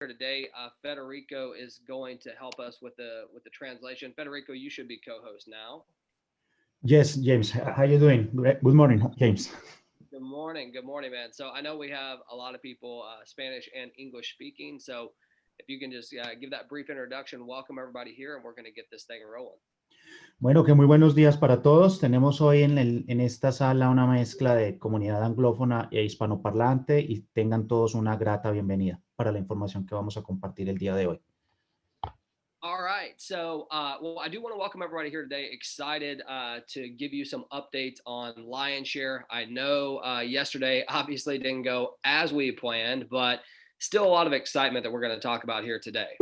Today, Federico is going to help us with the translation. Federico, you should be co-host now. Yes, James. How you doing? Good morning, James. Good morning, man. So I know we have a lot of people Spanish and English speaking. So if you can just give that brief introduction, welcome everybody here, and we're going to get this thing rolling. Bueno, que muy buenos días para todos. Tenemos hoy en esta sala una mezcla de comunidad anglófona e hispanoparlante y tengan todos una grata bienvenida para la información que vamos a compartir el día de hoy. All right. So, well, I do want to welcome everybody here today. Excited to give you some updates on Lionshare. I know yesterday obviously didn't go as we planned, but still a lot of excitement that we're going to talk about here today.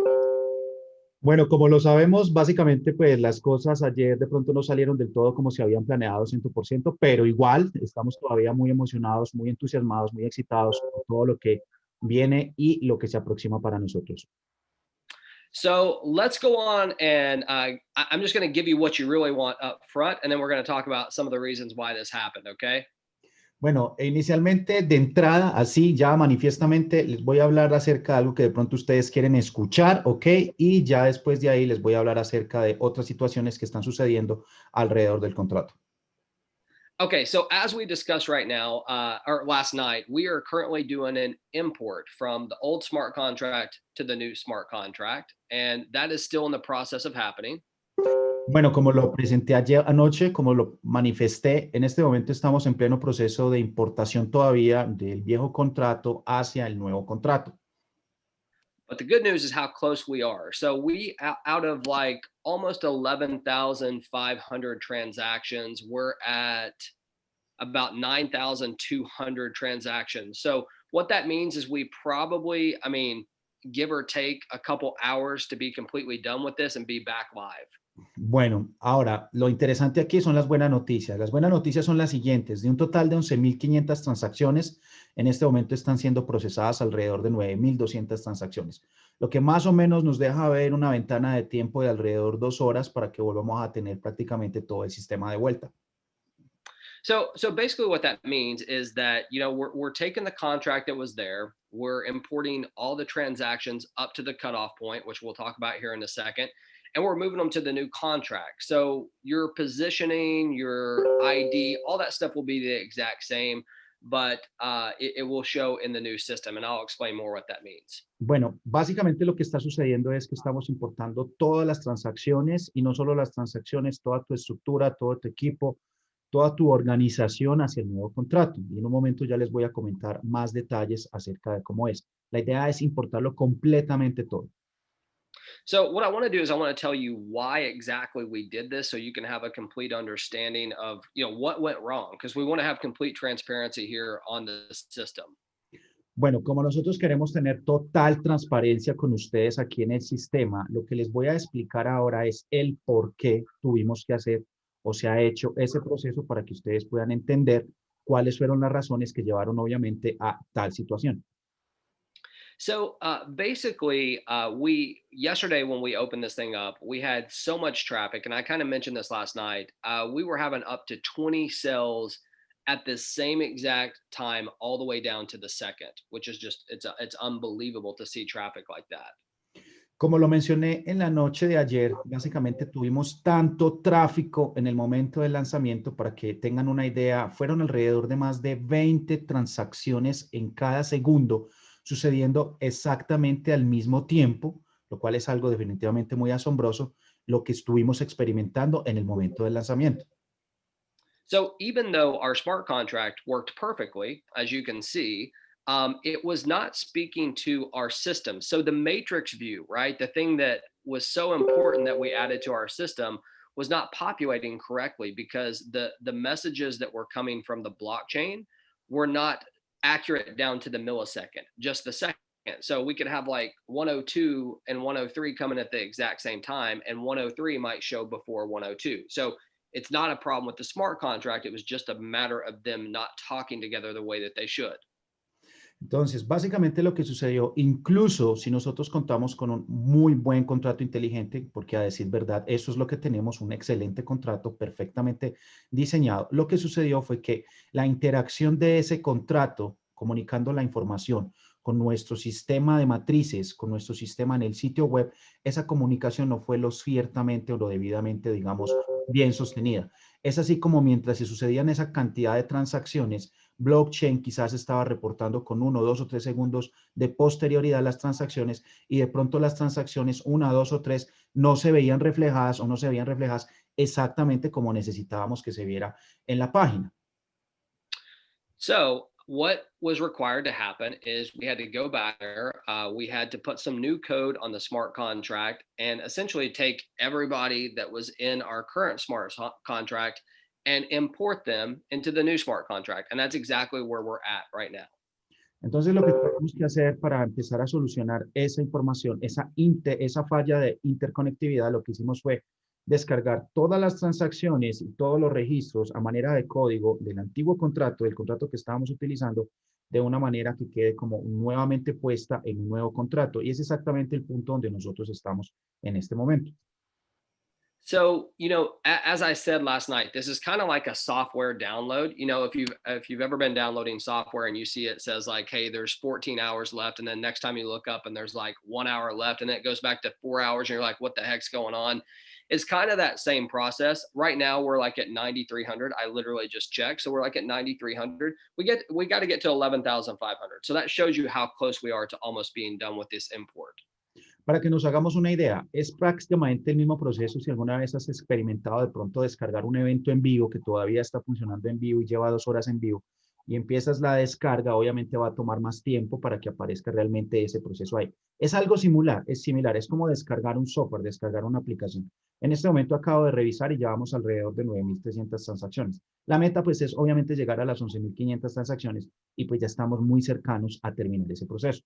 Bueno, como lo sabemos, básicamente pues las cosas ayer de pronto no salieron del todo como se habían planeado 100%, pero igual estamos todavía muy emocionados, muy entusiasmados, muy excitados por todo lo que viene y lo que se aproxima para nosotros. So let's go on and I'm just going to give you what you really want up front, and then we're going to talk about some of the reasons why this happened, okay? Bueno, inicialmente de entrada, así ya manifiestamente, les voy a hablar acerca de algo que de pronto ustedes quieren escuchar, ¿ok? Y ya después de ahí les voy a hablar acerca de otras situaciones que están sucediendo alrededor del contrato. Okay, so as we discussed right now, or last night, we are currently doing an import from the old smart contract to the new smart contract, and that is still in the process of happening. Bueno, como lo presenté ayer anoche, como lo manifesté, en este momento estamos en pleno proceso de importación todavía del viejo contrato hacia el nuevo contrato. But the good news is how close we are. So we, out of like almost 11,500 transactions, we're at about 9,200 transactions. So what that means is we probably, I mean, give or take a couple hours to be completely done with this and be back live. Bueno, ahora, lo interesante aquí son las buenas noticias. Las buenas noticias son las siguientes. De un total de 11.500 transacciones, en este momento están siendo procesadas alrededor de 9.200 transacciones, lo que más o menos nos deja ver una ventana de tiempo de alrededor 2 horas para que volvamos a tener prácticamente todo el sistema de vuelta. So basically what that means is that, you know, we're taking the contract that was there, we're importing all the transactions up to the cutoff point, which we'll talk about here in a second, and we're moving them to the new contract. So your positioning, your ID, all that stuff will be the exact same, but it will show in the new system, and I'll explain more what that means. Bueno, básicamente lo que está sucediendo es que estamos importando todas las transacciones y no solo las transacciones, toda tu estructura, todo tu equipo, toda tu organización hacia el nuevo contrato. Y en un momento ya les voy a comentar más detalles acerca de cómo es. La idea es importarlo completamente todo. So what I want to do is I want to tell you why exactly we did this so you can have a complete understanding of, you know, what went wrong, because we want to have complete transparency here on the system. Bueno, como nosotros queremos tener total transparencia con ustedes aquí en el sistema, lo que les voy a explicar ahora es el por qué tuvimos que hacer o se ha hecho ese proceso para que ustedes puedan entender cuáles fueron las razones que llevaron obviamente a tal situación. So basically, we yesterday when we opened this thing up, we had so much traffic, and I kind of mentioned this last night. We were having up to 20 sales at the same exact time, all the way down to the second, which is just it's unbelievable to see traffic like that. Como lo mencioné en la noche de ayer, básicamente tuvimos tanto tráfico en el momento del lanzamiento, para que tengan una idea, fueron alrededor de más de 20 transacciones en cada segundo, sucediendo exactamente al mismo tiempo, lo cual es algo definitivamente muy asombroso, lo que estuvimos experimentando en el momento del lanzamiento. So even though our smart contract worked perfectly, as you can see, it was not speaking to our system. So the matrix view, right, the thing that was so important that we added to our system, was not populating correctly because the messages that were coming from the blockchain were not accurate down to the millisecond, just the second. So we could have like 102 and 103 coming at the exact same time, and 103 might show before 102. So it's not a problem with the smart contract. It was just a matter of them not talking together the way that they should. Entonces, básicamente lo que sucedió, incluso si nosotros contamos con un muy buen contrato inteligente, porque a decir verdad, eso es lo que tenemos, un excelente contrato perfectamente diseñado, lo que sucedió fue que la interacción de ese contrato, comunicando la información con nuestro sistema de matrices, con nuestro sistema en el sitio web, esa comunicación no fue lo ciertamente o lo debidamente, digamos, bien sostenida. Es así como mientras se sucedían esa cantidad de transacciones, blockchain quizás estaba reportando con 1, 2 o 3 segundos de posterioridad las transacciones y de pronto las transacciones, 1, 2 o 3, no se veían reflejadas o no se veían reflejadas exactamente como necesitábamos que se viera en la página. So what was required to happen is we had to go back there. We had to put some new code on the smart contract and essentially take everybody that was in our current contract and import them into the new smart contract. And that's exactly where we're at right now. Entonces, lo que tenemos que hacer para empezar a solucionar esa información, esa falla de interconectividad, lo que hicimos fue descargar todas las transacciones y todos los registros a manera de código del antiguo contrato, del contrato que estábamos utilizando, de una manera que quede como nuevamente puesta en un nuevo contrato. Y es exactamente el punto donde nosotros estamos en este momento. So, as I said last night, this is kind of like a software download. If you've ever been downloading software and you see it says like, "Hey, there's 14 hours left," and then next time you look up and there's like 1 hour left, and then it goes back to 4 hours, and you're like, "What the heck's going on?" It's kind of that same process. Right now, we're like at 9,300. I literally just checked, so we're like at 9,300. We got to get to 11,500. So that shows you how close we are to almost being done with this import. Para que nos hagamos una idea, es prácticamente el mismo proceso si alguna vez has experimentado de pronto descargar un evento en vivo que todavía está funcionando en vivo y lleva 2 horas en vivo y empiezas la descarga, obviamente va a tomar más tiempo para que aparezca realmente ese proceso ahí. Es algo similar, es como descargar un software, descargar una aplicación. En este momento acabo de revisar y llevamos alrededor de 9,300 transacciones. La meta pues es obviamente llegar a las 11,500 transacciones y pues ya estamos muy cercanos a terminar ese proceso.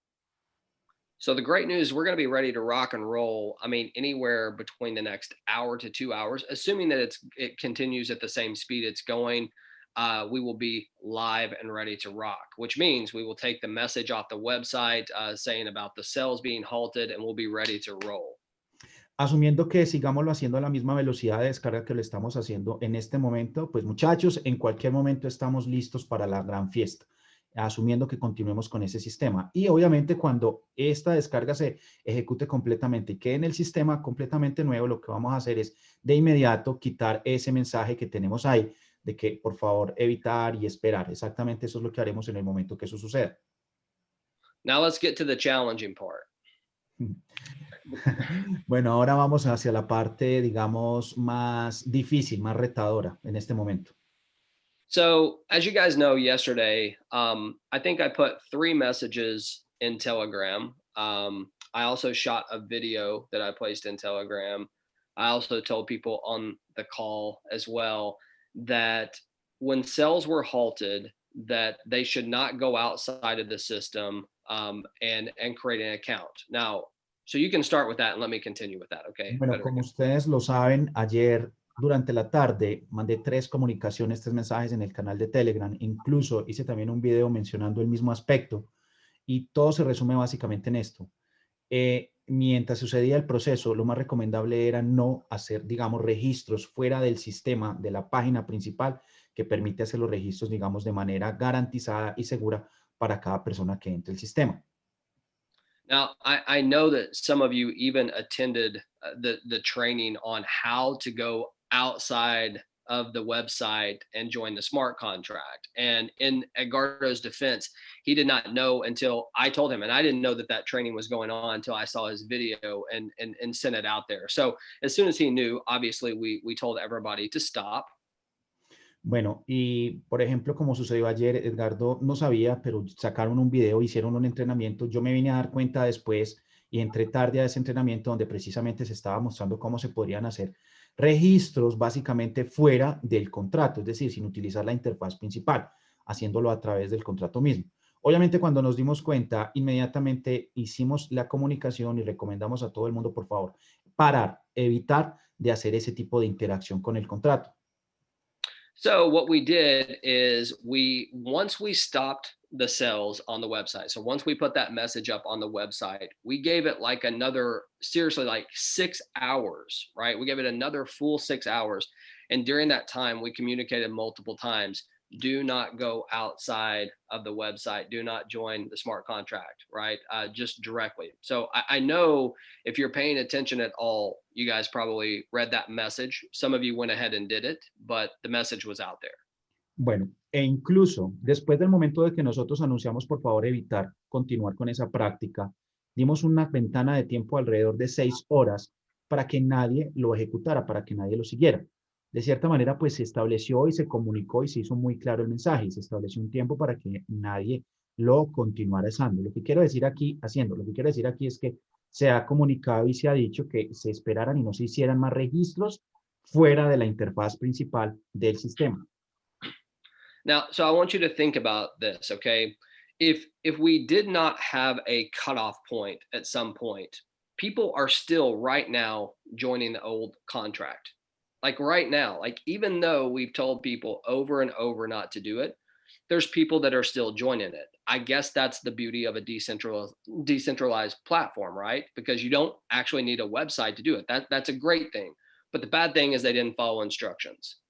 So the great news, we're going to be ready to rock and roll. I mean, anywhere between the next hour to 2 hours, assuming that it continues at the same speed it's going. We will be live and ready to rock, which means we will take the message off the website saying about the sales being halted, and we'll be ready to roll. Asumiendo que sigámoslo haciendo a la misma velocidad de descarga que lo estamos haciendo en este momento, pues muchachos, en cualquier momento estamos listos para la gran fiesta, asumiendo que continuemos con ese sistema. Y obviamente cuando esta descarga se ejecute completamente y quede en el sistema completamente nuevo, lo que vamos a hacer es de inmediato quitar ese mensaje que tenemos ahí de que por favor evitar y esperar. Exactamente eso es lo que haremos en el momento que eso suceda. Now let's get to the challenging part. Bueno, ahora vamos hacia la parte, digamos, más difícil, más retadora en este momento. So, as you guys know, yesterday, I think I put 3 messages in Telegram. I also shot a video that I placed in Telegram. I also told people on the call as well that when sales were halted, that they should not go outside of the system and create an account. Now, so you can start with that and let me continue with that. Okay, Bueno, como Federico. ustedes lo saben, ayer durante la tarde mandé 3 comunicaciones, 3 mensajes en el canal de Telegram. Incluso hice también un video mencionando el mismo aspecto y todo se resume básicamente en esto. Mientras sucedía el proceso, lo más recomendable era no hacer, digamos, registros fuera del sistema de la página principal que permite hacer los registros, digamos, de manera garantizada y segura para cada persona que entre el sistema. Now, I know that some of you even attended the training on how to go outside of the website and join the smart contract. And in Edgardo's defense, he did not know until I told him, and I didn't know that that training was going on until I saw his video and sent it out there. So as soon as he knew, obviously we told everybody to stop. Bueno, y por ejemplo, como sucedió ayer, Edgardo no sabía, pero sacaron un video, hicieron un entrenamiento. Yo me vine a dar cuenta después y entré tarde a ese entrenamiento donde precisamente se estaba mostrando cómo se podrían hacer registros básicamente fuera del contrato, es decir, sin utilizar la interfaz principal, haciéndolo a través del contrato mismo. Obviamente, cuando nos dimos cuenta, inmediatamente hicimos la comunicación y recomendamos a todo el mundo, por favor, parar, evitar de hacer ese tipo de interacción con el contrato. So what we did is once we stopped the sales on the website. So once we put that message up on the website, we gave it like another seriously like 6 hours, right? We gave it another full 6 hours. And during that time, we communicated multiple times. do not go outside of the website. Do not join the smart contract, right? Just directly. So I know if you're paying attention at all, you guys probably read that message. Some of you went ahead and did it, but the message was out there. Bueno, e incluso después del momento de que nosotros anunciamos, por favor, evitar continuar con esa práctica, dimos una ventana de tiempo alrededor de 6 horas para que nadie lo ejecutara, para que nadie lo siguiera. De cierta manera, pues se estableció y se comunicó y se hizo muy claro el mensaje y se estableció un tiempo para que nadie lo continuara usando. Lo que quiero decir aquí, lo que quiero decir aquí es que se ha comunicado y se ha dicho que se esperaran y no se hicieran más registros fuera de la interfaz principal del sistema. Now, so I want you to think about this, okay? If we did not have a cutoff point at some point, people are still right now joining the old contract. Like right now, like even though we've told people over and over not to do it, there's people that are still joining it. I guess that's the beauty of a decentralized platform, right? Because you don't actually need a website to do it. That's a great thing. But the bad thing is they didn't follow instructions.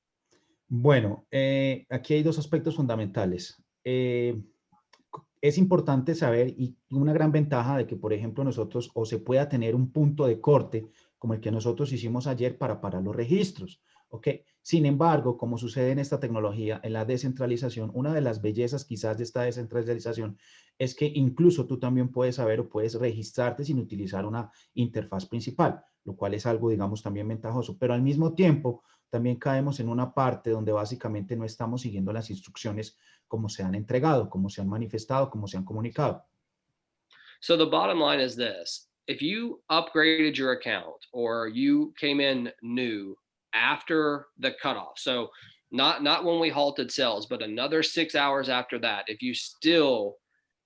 Bueno, aquí hay dos aspectos fundamentales. Es importante saber y una gran ventaja de que, por ejemplo, nosotros o se pueda tener un punto de corte como el que nosotros hicimos ayer para parar los registros. ¿Ok? Sin embargo, como sucede en esta tecnología, en la descentralización, una de las bellezas quizás de esta descentralización es que incluso tú también puedes saber o puedes registrarte sin utilizar una interfaz principal, lo cual es algo, digamos, también ventajoso. Pero al mismo tiempo, también caemos en una parte donde básicamente no estamos siguiendo las instrucciones como se han entregado, como se han manifestado, como se han comunicado. So the bottom line is this: if you upgraded your account or you came in new after the cutoff, so not when we halted sales, but another 6 hours after that, if you still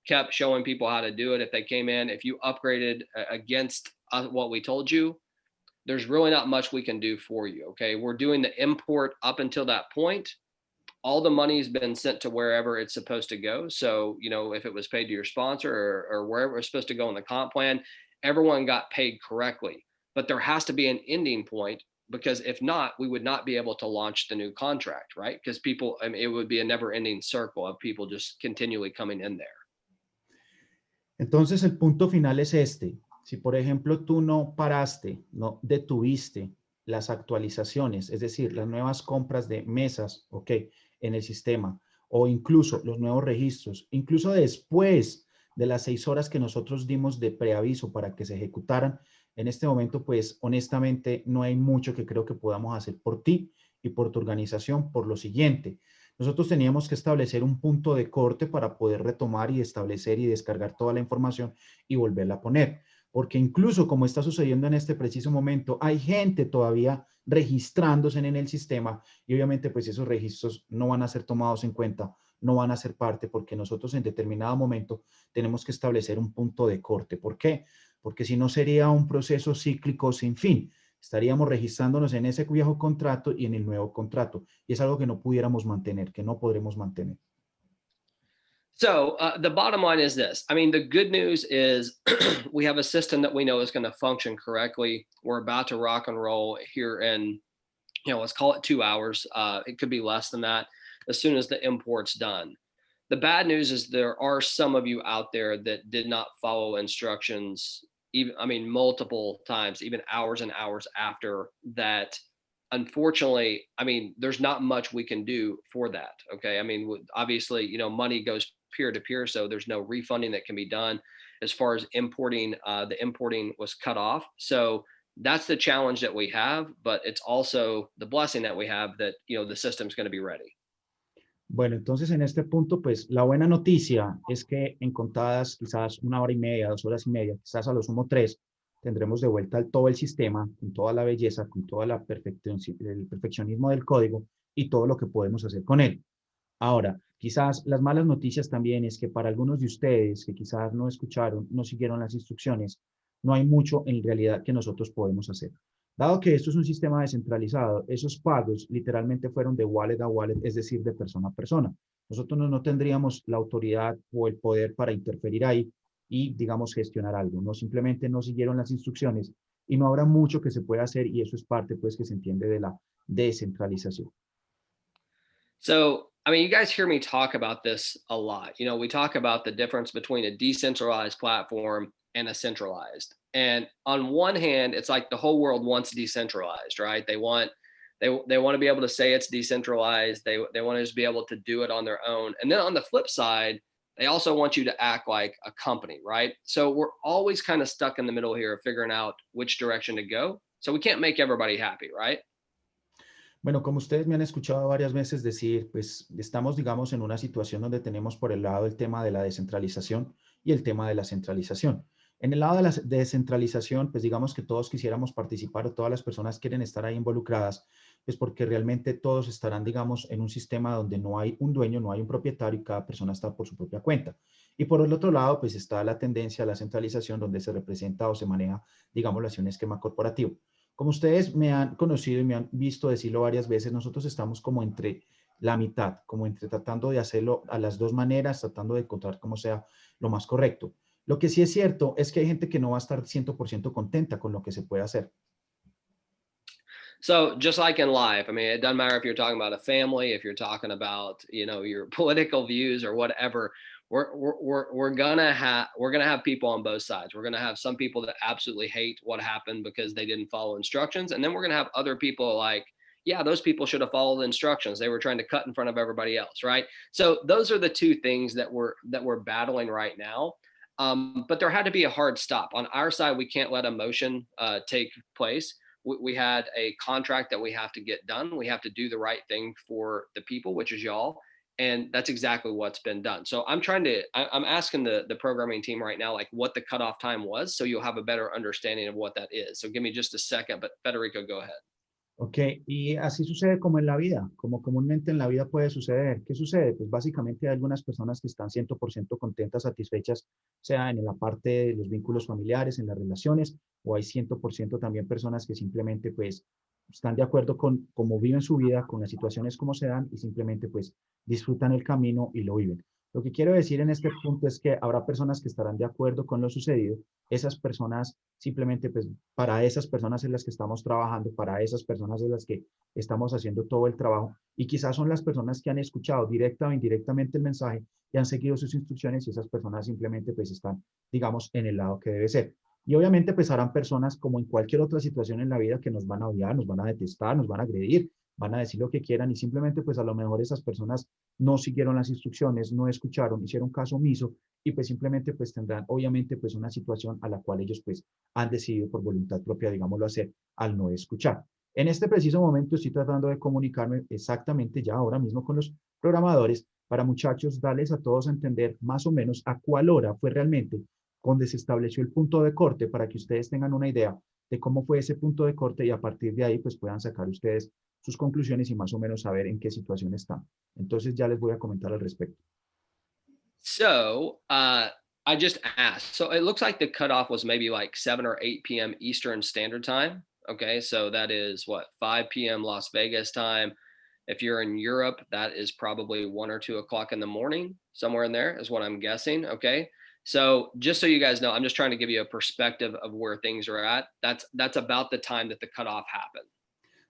kept showing people how to do it, if they came in, if you upgraded against what we told you, there's really not much we can do for you. Okay, we're doing the import up until that point. All the money's been sent to wherever it's supposed to go. So, if it was paid to your sponsor or wherever it's supposed to go in the comp plan, everyone got paid correctly. But there has to be an ending point, because if not, we would not be able to launch the new contract, right? Because people, I mean, it would be a never ending circle of people just continually coming in there. Entonces, el punto final es este. Si, por ejemplo, tú no paraste, no detuviste las actualizaciones, es decir, las nuevas compras de mesas, ¿ok? En el sistema, o incluso los nuevos registros, incluso después de las 6 horas que nosotros dimos de preaviso para que se ejecutaran, en este momento, pues, honestamente, no hay mucho que creo que podamos hacer por ti y por tu organización por lo siguiente. Nosotros teníamos que establecer un punto de corte para poder retomar y establecer y descargar toda la información y volverla a poner. Porque incluso como está sucediendo en este preciso momento, hay gente todavía registrándose en el sistema y obviamente pues esos registros no van a ser tomados en cuenta, no van a ser parte porque nosotros en determinado momento tenemos que establecer un punto de corte. ¿Por qué? Porque si no sería un proceso cíclico sin fin. Estaríamos registrándonos en ese viejo contrato y en el nuevo contrato. Y es algo que no pudiéramos mantener, que no podremos mantener. So the bottom line is this. I mean, the good news is we have a system that we know is going to function correctly. We're about to rock and roll here in, let's call it 2 hours. It could be less than that as soon as the import's done. The bad news is there are some of you out there that did not follow instructions, even, I mean, multiple times, even hours and hours after that. Unfortunately, I mean, there's not much we can do for that. Okay. I mean, obviously, money goes peer to peer, so there's no refunding that can be done as far as importing. The importing was cut off. So that's the challenge that we have, but it's also the blessing that we have that, the system's going to be ready. Bueno, entonces en este punto, pues la buena noticia es que en contadas quizás 1 hora y media, 2 horas y media, quizás a lo sumo 3, tendremos de vuelta todo el sistema, con toda la belleza, con toda la perfección, el perfeccionismo del código y todo lo que podemos hacer con él. Ahora, quizás las malas noticias también es que para algunos de ustedes que quizás no escucharon, no siguieron las instrucciones, no hay mucho en realidad que nosotros podemos hacer. Dado que esto es un sistema descentralizado, esos pagos literalmente fueron de wallet a wallet, es decir, de persona a persona. Nosotros no tendríamos la autoridad o el poder para interferir ahí y, digamos, gestionar algo. No, simplemente no siguieron las instrucciones y no habrá mucho que se pueda hacer y eso es parte, pues, que se entiende de la descentralización. So I mean, you guys hear me talk about this a lot. You know, we talk about the difference between a decentralized platform and a centralized. And on one hand, it's like the whole world wants decentralized, right? They want to be able to say it's decentralized. They want to just be able to do it on their own. And then on the flip side, they also want you to act like a company, right? So we're always kind of stuck in the middle here of figuring out which direction to go. So we can't make everybody happy, right? Bueno, como ustedes me han escuchado varias veces decir, pues estamos, digamos, en una situación donde tenemos por el lado el tema de la descentralización y el tema de la centralización. En el lado de la descentralización, pues digamos que todos quisiéramos participar o todas las personas quieren estar ahí involucradas, pues porque realmente todos estarán, digamos, en un sistema donde no hay un dueño, no hay un propietario y cada persona está por su propia cuenta. Y por el otro lado, pues está la tendencia a la centralización donde se representa o se maneja, digámoslo así, un esquema corporativo. Como ustedes me han conocido y me han visto decirlo varias veces, nosotros estamos como entre la mitad, como entre tratando de hacerlo a las dos maneras, tratando de encontrar cómo sea lo más correcto. Lo que sí es cierto es que hay gente que no va a estar 100% contenta con lo que se puede hacer. So just like in life, I mean, it doesn't matter if you're talking about a family, if you're talking about, you know, your political views or whatever. We're gonna have people on both sides. We're gonna have some people that absolutely hate what happened because they didn't follow instructions, and then we're gonna have other people like, yeah, those people should have followed the instructions. They were trying to cut in front of everybody else, right? So those are the two things that we're battling right now. But there had to be a hard stop on our side. We can't let emotion take place. We had a contract that we have to get done. We have to do the right thing for the people, which is y'all. And that's exactly what's been done. So I'm asking the programming team right now, like what the cutoff time was. So you'll have a better understanding of what that is. So give me just a second, but Federico, go ahead. Ok, y así sucede como en la vida, como comúnmente en la vida puede suceder. ¿Qué sucede? Pues básicamente hay algunas personas que están 100% contentas, satisfechas, sea en la parte de los vínculos familiares, en las relaciones, o hay 100% también personas que simplemente pues están de acuerdo con cómo viven su vida, con las situaciones como se dan y simplemente pues disfrutan el camino y lo viven. Lo que quiero decir en este punto es que habrá personas que estarán de acuerdo con lo sucedido. Esas personas simplemente, pues, para esas personas en las que estamos trabajando, para esas personas en las que estamos haciendo todo el trabajo, y quizás son las personas que han escuchado directa o indirectamente el mensaje y han seguido sus instrucciones y esas personas simplemente, pues, están, digamos, en el lado que debe ser. Y obviamente, pues, harán personas como en cualquier otra situación en la vida que nos van a odiar, nos van a detestar, nos van a agredir, van a decir lo que quieran y simplemente, pues, a lo mejor esas personas no siguieron las instrucciones, no escucharon, hicieron caso omiso y pues simplemente pues tendrán obviamente pues una situación a la cual ellos pues han decidido por voluntad propia, digámoslo hacer, al no escuchar. En este preciso momento estoy tratando de comunicarme exactamente ya ahora mismo con los programadores para muchachos darles a todos a entender más o menos a cuál hora fue realmente donde se estableció el punto de corte para que ustedes tengan una idea de cómo fue ese punto de corte y a partir de ahí pues puedan sacar ustedes sus conclusiones y más o menos saber en qué situación están. Entonces ya les voy a comentar al respecto. So I just asked. So it looks like the cutoff was maybe like 7 or 8 p.m. Eastern Standard Time. Okay. So that is what, 5 p.m. Las Vegas time. If you're in Europe, that is probably 1 or 2 o'clock in the morning, somewhere in there is what I'm guessing. Okay. So just so you guys know, I'm just trying to give you a perspective of where things are at. That's about the time that the cutoff happened.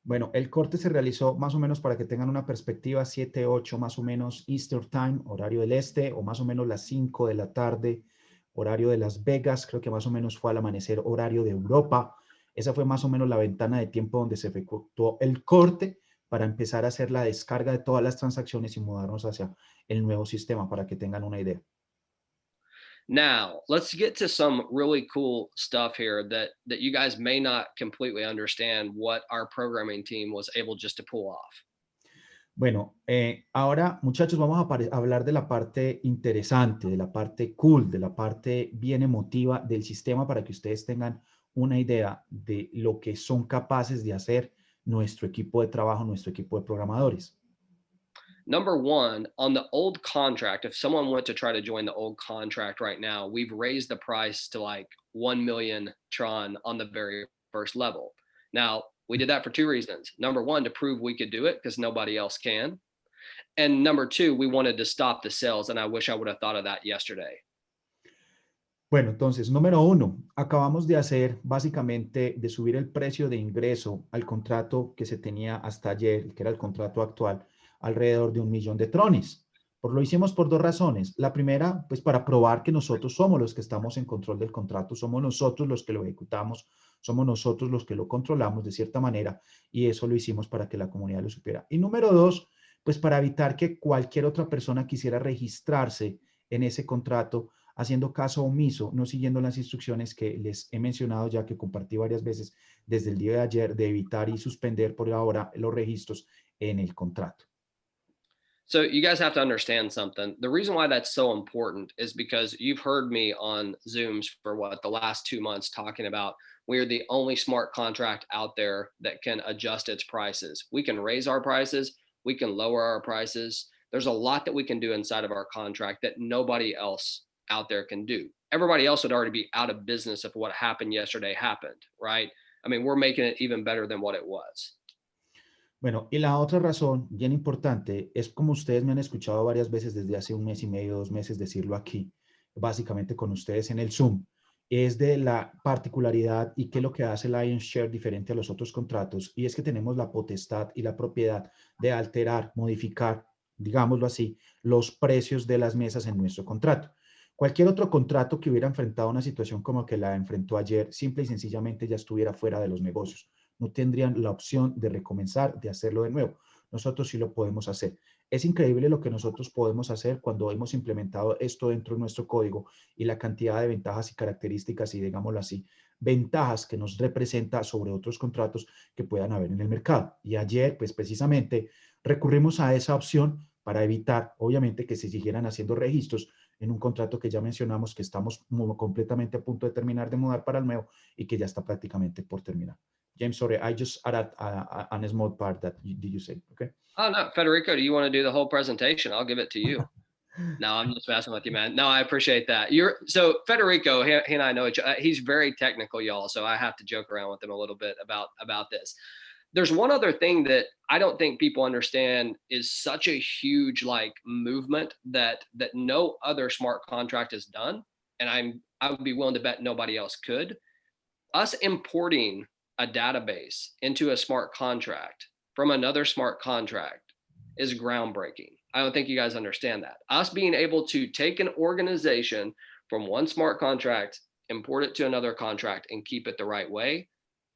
Bueno, el corte se realizó más o menos para que tengan una perspectiva 7, 8 más o menos Eastern Time, horario del este, o más o menos las 5 de la tarde, horario de Las Vegas, creo que más o menos fue al amanecer, horario de Europa. Esa fue más o menos la ventana de tiempo donde se efectuó el corte para empezar a hacer la descarga de todas las transacciones y mudarnos hacia el nuevo sistema para que tengan una idea. Now, let's get to some really cool stuff here that you guys may not completely understand what our programming team was able just to pull off. Bueno, ahora muchachos vamos a hablar de la parte interesante, de la parte cool, de la parte bien emotiva del sistema para que ustedes tengan una idea de lo que son capaces de hacer nuestro equipo de trabajo, nuestro equipo de programadores. Number one, on the old contract, if someone went to try to join the old contract right now, we've raised the price to like 1 million Tron on the very first level. Now, we did that for two reasons. Number one, to prove we could do it because nobody else can. And number two, we wanted to stop the sales. And I wish I would have thought of that yesterday. Bueno, entonces, número uno, acabamos de hacer básicamente de subir el precio de ingreso al contrato que se tenía hasta ayer, que era el contrato actual, alrededor de 1.000.000 de trones. Lo hicimos por dos razones. La primera, pues para probar que nosotros somos los que estamos en control del contrato, somos nosotros los que lo ejecutamos, somos nosotros los que lo controlamos de cierta manera, y eso lo hicimos para que la comunidad lo supiera. Y número dos, pues para evitar que cualquier otra persona quisiera registrarse en ese contrato haciendo caso omiso, no siguiendo las instrucciones que les he mencionado ya, que compartí varias veces desde el día de ayer, de evitar y suspender por ahora los registros en el contrato. So you guys have to understand something. The reason why that's so important is because you've heard me on Zooms for what, the last 2 months, talking about we're the only smart contract out there that can adjust its prices. We can raise our prices, we can lower our prices. There's a lot that we can do inside of our contract that nobody else out there can do. Everybody else would already be out of business if what happened yesterday happened, right? I mean, we're making it even better than what it was. Bueno, y la otra razón, bien importante, es como ustedes me han escuchado varias veces desde hace 1 mes y medio, 2 meses decirlo aquí, básicamente con ustedes en el Zoom, es de la particularidad y qué es lo que hace Lion's Share diferente a los otros contratos, y es que tenemos la potestad y la propiedad de alterar, modificar, digámoslo así, los precios de las mesas en nuestro contrato. Cualquier otro contrato que hubiera enfrentado una situación como que la enfrentó ayer, simple y sencillamente ya estuviera fuera de los negocios. No tendrían la opción de recomenzar, de hacerlo de nuevo. Nosotros sí lo podemos hacer. Es increíble lo que nosotros podemos hacer cuando hemos implementado esto dentro de nuestro código y la cantidad de ventajas y características y, digámoslo así, ventajas que nos representa sobre otros contratos que puedan haber en el mercado. Y ayer, pues precisamente, recurrimos a esa opción para evitar, obviamente, que se siguieran haciendo registros en un contrato que ya mencionamos que estamos completamente a punto de terminar de mudar para el nuevo y que ya está prácticamente por terminar. James, sorry, I just added a small part that did you say, okay? Oh, no, Federico, do you want to do the whole presentation? I'll give it to you. No, I'm just messing with you, man. No, I appreciate that. You're so Federico. He and I know each. He's very technical, y'all. So I have to joke around with him a little bit about this. There's one other thing that I don't think people understand is such a huge like movement that no other smart contract has done, and I would be willing to bet nobody else could. Us importing a database into a smart contract from another smart contract is groundbreaking. I don't think you guys understand that. Us being able to take an organization from one smart contract, import it to another contract, and keep it the right way,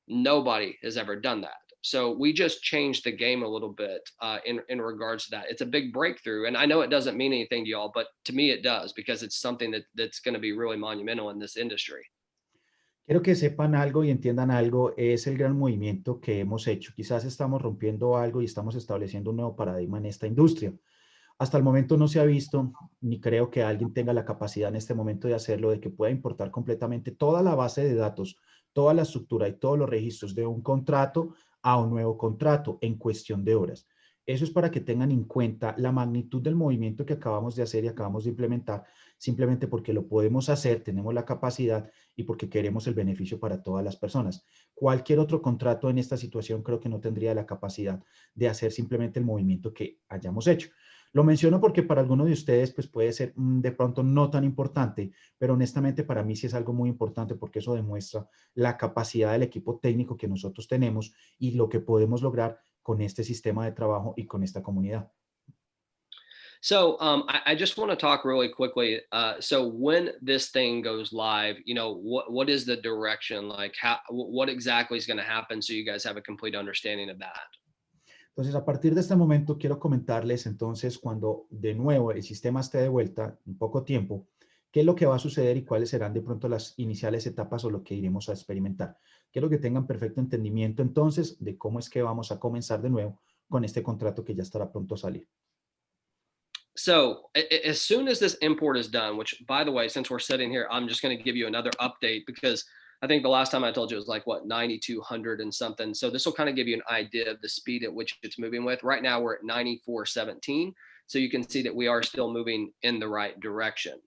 nobody has ever done that. So we just changed the game a little bit in regards to that. It's a big breakthrough, and I know it doesn't mean anything to y'all, but to me it does, because it's something that's going to be really monumental in this industry. Quiero que sepan algo y entiendan algo, es el gran movimiento que hemos hecho. Quizás estamos rompiendo algo y estamos estableciendo un nuevo paradigma en esta industria. Hasta el momento no se ha visto, ni creo que alguien tenga la capacidad en este momento de hacerlo, de que pueda importar completamente toda la base de datos, toda la estructura y todos los registros de un contrato a un nuevo contrato en cuestión de horas. Eso es para que tengan en cuenta la magnitud del movimiento que acabamos de hacer y acabamos de implementar, simplemente porque lo podemos hacer, tenemos la capacidad y porque queremos el beneficio para todas las personas. Cualquier otro contrato en esta situación creo que no tendría la capacidad de hacer simplemente el movimiento que hayamos hecho. Lo menciono porque para algunos de ustedes pues puede ser de pronto no tan importante, pero honestamente para mí sí es algo muy importante porque eso demuestra la capacidad del equipo técnico que nosotros tenemos y lo que podemos lograr con este sistema de trabajo y con esta comunidad. So I just want to talk really quickly. So when this thing goes live, what is the direction? Like what exactly is going to happen, so you guys have a complete understanding of that? Entonces, a partir de este momento, quiero comentarles entonces cuando de nuevo el sistema esté de vuelta en poco tiempo, qué es lo que va a suceder y cuáles serán de pronto las iniciales etapas o lo que iremos a experimentar. Quiero que tengan perfecto entendimiento entonces de cómo es que vamos a comenzar de nuevo con este contrato que ya estará pronto a salir. So as soon as this import is done, which by the way, since we're sitting here, I'm just going to give you another update, because I think the last time I told you it was like what, 9,200 and something. So this will kind of give you an idea of the speed at which it's moving with. Right now we're at 9,417. So you can see that we are still moving in the right direction.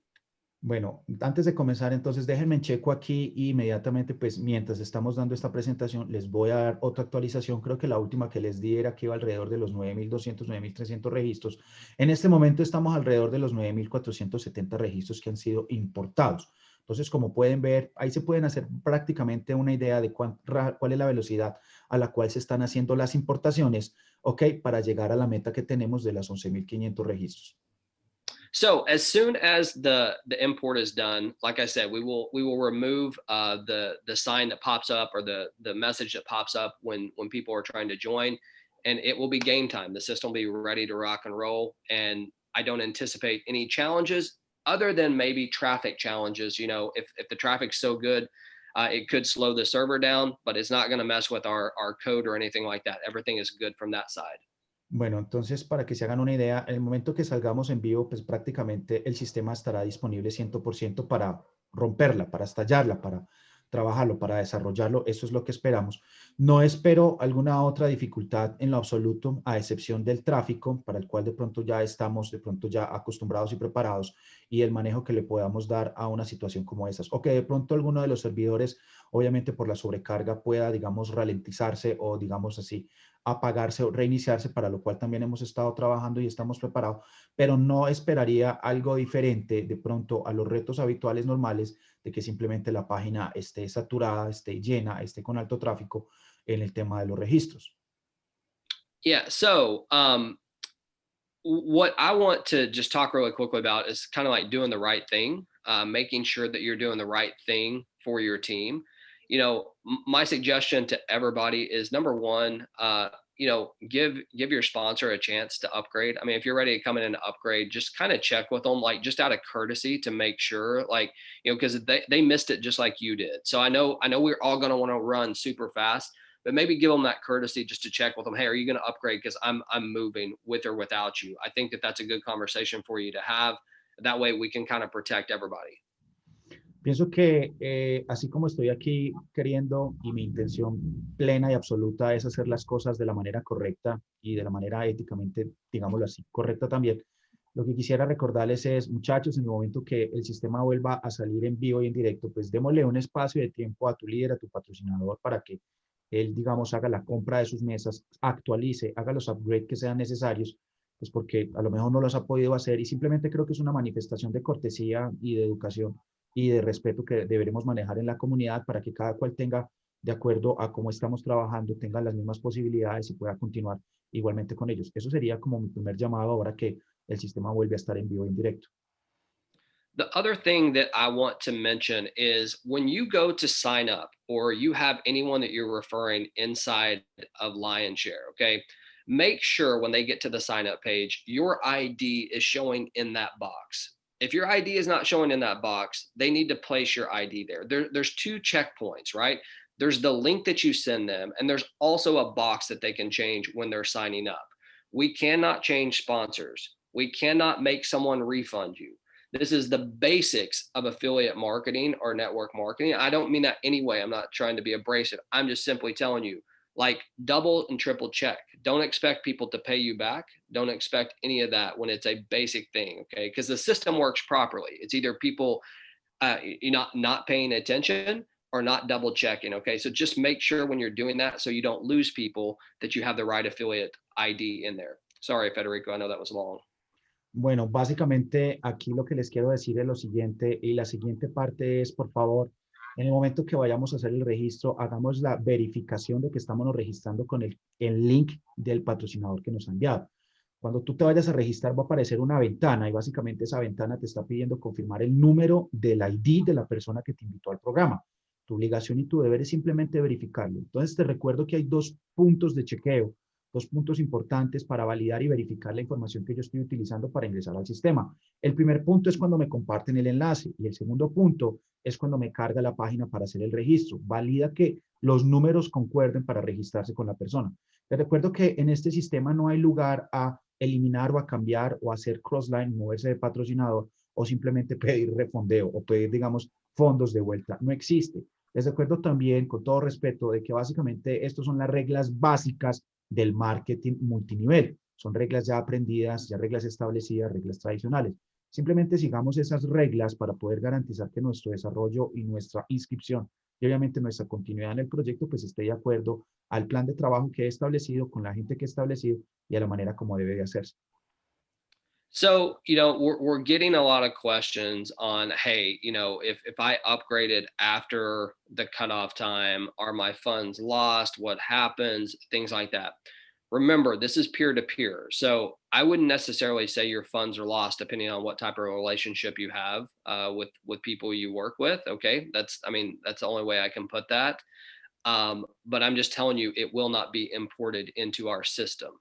Bueno, antes de comenzar, entonces déjenme checo aquí y inmediatamente, pues mientras estamos dando esta presentación, les voy a dar otra actualización. Creo que la última que les di era que iba alrededor de los 9.200, 9.300 registros. En este momento estamos alrededor de los 9.470 registros que han sido importados. Entonces, como pueden ver, ahí se pueden hacer prácticamente una idea de cuál es la velocidad a la cual se están haciendo las importaciones, ¿ok? Para llegar a la meta que tenemos de las 11.500 registros. So as soon as the import is done, like I said, we will remove the sign that pops up or the message that pops up when people are trying to join, and it will be game time. The system will be ready to rock and roll, and I don't anticipate any challenges other than maybe traffic challenges. You know, if the traffic's so good, it could slow the server down, but it's not going to mess with our code or anything like that. Everything is good from that side. Bueno, entonces para que se hagan una idea, en el momento que salgamos en vivo, pues prácticamente el sistema estará disponible 100% para romperla, para estallarla, para trabajarlo, para desarrollarlo. Eso es lo que esperamos. No espero alguna otra dificultad en lo absoluto, a excepción del tráfico, para el cual de pronto ya estamos, de pronto ya acostumbrados y preparados, y el manejo que le podamos dar a una situación como esas. O que de pronto alguno de los servidores, obviamente por la sobrecarga, pueda, digamos, ralentizarse o, digamos así, apagarse o reiniciarse, para lo cual también hemos estado trabajando y estamos preparados, pero no esperaría algo diferente de pronto a los retos habituales normales de que simplemente la página esté saturada, esté llena, esté con alto tráfico en el tema de los registros. Yeah. So what I want to just talk really quickly about is kind of like doing the right thing, making sure that you're doing the right thing for your team. You know, my suggestion to everybody is number one, you know, give your sponsor a chance to upgrade. I mean, if you're ready to come in and upgrade, just kind of check with them, like just out of courtesy to make sure, like, you know, because they missed it just like you did. So I know we're all going to want to run super fast, but maybe give them that courtesy just to check with them. Hey, are you going to upgrade? Because I'm moving with or without you. I think that that's a good conversation for you to have. That way we can kind of protect everybody. Pienso que así como estoy aquí queriendo y mi intención plena y absoluta es hacer las cosas de la manera correcta y de la manera éticamente, digámoslo así, correcta también, lo que quisiera recordarles es, muchachos, en el momento que el sistema vuelva a salir en vivo y en directo, pues démosle un espacio de tiempo a tu líder, a tu patrocinador, para que él, digamos, haga la compra de sus mesas, actualice, haga los upgrades que sean necesarios, pues porque a lo mejor no los ha podido hacer, y simplemente creo que es una manifestación de cortesía y de educación y de respeto que deberemos manejar en la comunidad para que cada cual tenga, de acuerdo a cómo estamos trabajando, tenga las mismas posibilidades y pueda continuar igualmente con ellos. Eso sería como mi primer llamado ahora que el sistema vuelve a estar en vivo y en directo. The other thing that I want to mention is when you go to sign up or you have anyone that you're referring inside of Lionshare, okay, make sure when they get to the sign up page, your ID is showing in that box. If your ID is not showing in that box, they need to place your ID there. There's two checkpoints, right? There's the link that you send them, and there's also a box that they can change when they're signing up. We cannot change sponsors. We cannot make someone refund you. This is the basics of affiliate marketing or network marketing. I don't mean that anyway. I'm not trying to be abrasive. I'm just simply telling you, like, double and triple check. Don't expect people to pay you back. Don't expect any of that when it's a basic thing, okay? Because the system works properly. It's either people you're not paying attention or not double checking, okay? So just make sure when you're doing that so you don't lose people that you have the right affiliate ID in there. Sorry, Federico, I know that was long. Bueno, básicamente aquí lo que les quiero decir es lo siguiente, y la siguiente parte es, por favor, en el momento que vayamos a hacer el registro, hagamos la verificación de que estamos registrando con el link del patrocinador que nos ha enviado. Cuando tú te vayas a registrar va a aparecer una ventana, y básicamente esa ventana te está pidiendo confirmar el número del ID de la persona que te invitó al programa. Tu obligación y tu deber es simplemente verificarlo. Entonces te recuerdo que hay dos puntos de chequeo, dos puntos importantes para validar y verificar la información que yo estoy utilizando para ingresar al sistema. El primer punto es cuando me comparten el enlace, y el segundo punto es cuando me carga la página para hacer el registro. Valida que los números concuerden para registrarse con la persona. Les recuerdo que en este sistema no hay lugar a eliminar o a cambiar o hacer crossline, moverse de patrocinador, o simplemente pedir refondeo o pedir, digamos, fondos de vuelta. No existe. Les recuerdo también, con todo respeto, de que básicamente estas son las reglas básicas del marketing multinivel. Son reglas ya aprendidas, ya reglas establecidas, reglas tradicionales. Simplemente sigamos esas reglas para poder garantizar que nuestro desarrollo y nuestra inscripción y obviamente nuestra continuidad en el proyecto pues esté de acuerdo al plan de trabajo que he establecido, con la gente que he establecido y a la manera como debe de hacerse. So, we're getting a lot of questions on, hey, if I upgraded after the cutoff time, are my funds lost? What happens? Things like that. Remember, this is peer to peer. So I wouldn't necessarily say your funds are lost, depending on what type of relationship you have with people you work with. Okay, that's the only way I can put that. But I'm just telling you, it will not be imported into our system.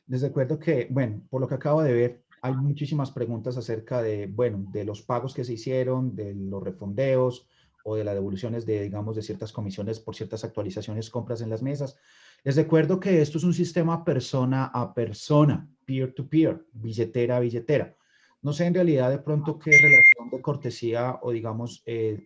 Les recuerdo que, bueno, por lo que acabo de ver, hay muchísimas preguntas acerca de, bueno, de los pagos que se hicieron, de los refondeos o de las devoluciones de, digamos, de ciertas comisiones por ciertas actualizaciones, compras en las mesas. Les recuerdo que esto es un sistema persona a persona, peer-to-peer, billetera a billetera. No sé en realidad de pronto qué relación de cortesía o, digamos, sí,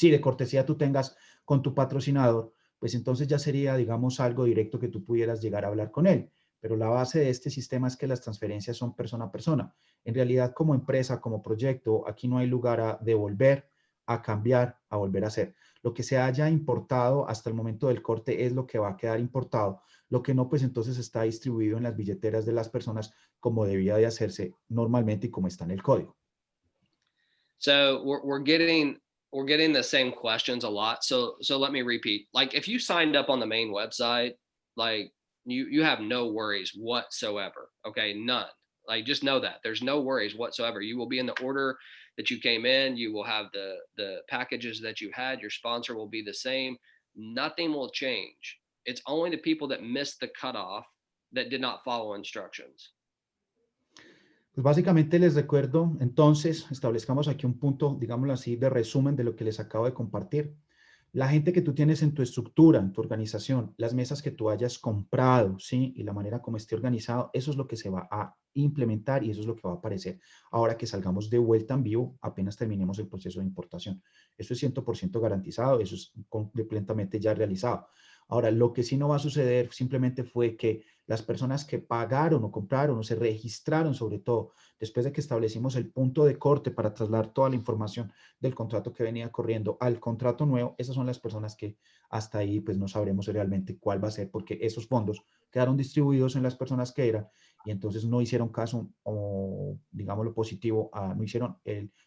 de cortesía tú tengas con tu patrocinador, pues entonces ya sería, digamos, algo directo que tú pudieras llegar a hablar con él. Pero la base de este sistema es que las transferencias son persona a persona. En realidad, como empresa, como proyecto, aquí no hay lugar a devolver, a cambiar, a volver a hacer. Lo que se haya importado hasta el momento del corte es lo que va a quedar importado. Lo que no, pues entonces está distribuido en las billeteras de las personas como debía de hacerse normalmente y como está en el código. So we're getting the same questions a lot. So let me repeat. Like if you signed up on the main website, like you have no worries whatsoever. Okay, none. Like just know that there's no worries whatsoever. You will be in the order that you came in. You will have the packages that you had. Your sponsor will be the same. Nothing will change. It's only the people that missed the cutoff that did not follow instructions. Pues básicamente les recuerdo, entonces, establezcamos aquí un punto, digámoslo así, de resumen de lo que les acabo de compartir. La gente que tú tienes en tu estructura, en tu organización, las mesas que tú hayas comprado, ¿sí? Y la manera como esté organizado, eso es lo que se va a implementar y eso es lo que va a aparecer ahora que salgamos de vuelta en vivo, apenas terminemos el proceso de importación. Eso es 100% garantizado, eso es completamente ya realizado. Ahora, lo que sí no va a suceder simplemente fue que las personas que pagaron o compraron o se registraron, sobre todo, después de que establecimos el punto de corte para trasladar toda la información del contrato que venía corriendo al contrato nuevo, esas son las personas que hasta ahí pues no sabremos realmente cuál va a ser, porque esos fondos quedaron distribuidos en las personas que eran y entonces no hicieron caso o digamos lo positivo, no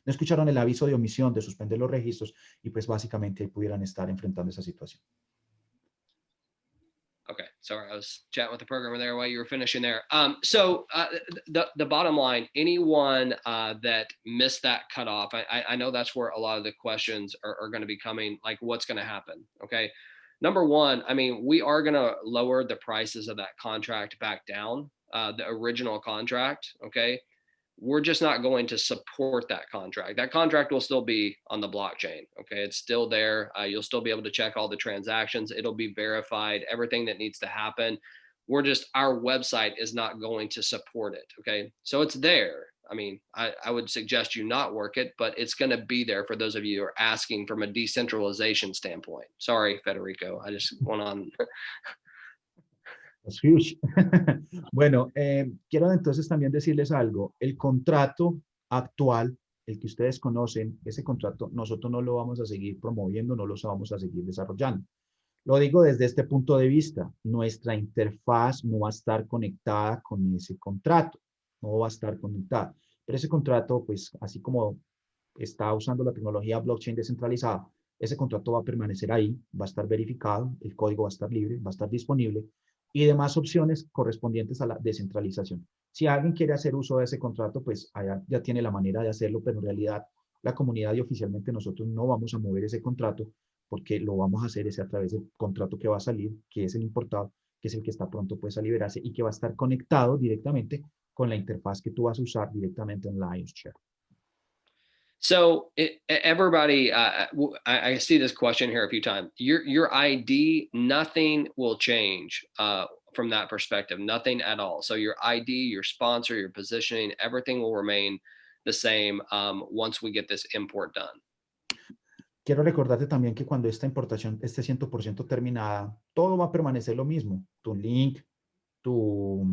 escucharon el aviso de omisión de suspender los registros y pues básicamente pudieran estar enfrentando esa situación. Okay, sorry, I was chatting with the programmer there while you were finishing there. The bottom line, anyone that missed that cutoff, I know that's where a lot of the questions are going to be coming. Like, what's going to happen? Okay, number one, I mean, we are going to lower the prices of that contract back down, the original contract. Okay, we're just not going to support that contract. That contract will still be on the blockchain. Okay. It's still there. You'll still be able to check all the transactions. It'll be verified, everything that needs to happen. Our website is not going to support it. Okay. So it's there. I mean, I would suggest you not work it, but it's going to be there for those of you who are asking from a decentralization standpoint. Sorry, Federico. I just went on. Es huge. Bueno, quiero entonces también decirles algo. El contrato actual, el que ustedes conocen, ese contrato nosotros no lo vamos a seguir promoviendo, no lo vamos a seguir desarrollando. Lo digo desde este punto de vista. Nuestra interfaz no va a estar conectada con ese contrato, no va a estar conectada. Pero ese contrato, pues así como está usando la tecnología blockchain descentralizada, ese contrato va a permanecer ahí, va a estar verificado, el código va a estar libre, va a estar disponible y demás opciones correspondientes a la descentralización. Si alguien quiere hacer uso de ese contrato, pues allá ya tiene la manera de hacerlo, pero en realidad la comunidad y oficialmente nosotros no vamos a mover ese contrato porque lo vamos a hacer ese a través del contrato que va a salir, que es el importado, que es el que está pronto pues a liberarse y que va a estar conectado directamente con la interfaz que tú vas a usar directamente en la iOS Share. So everybody, I see this question here a few times. Your ID, nothing will change from that perspective, nothing at all. So your ID, your sponsor, your positioning, everything will remain the same once we get this import done. Quiero recordarte también que cuando esta importación esté 100% terminada, todo va a permanecer lo mismo. Tu link, tu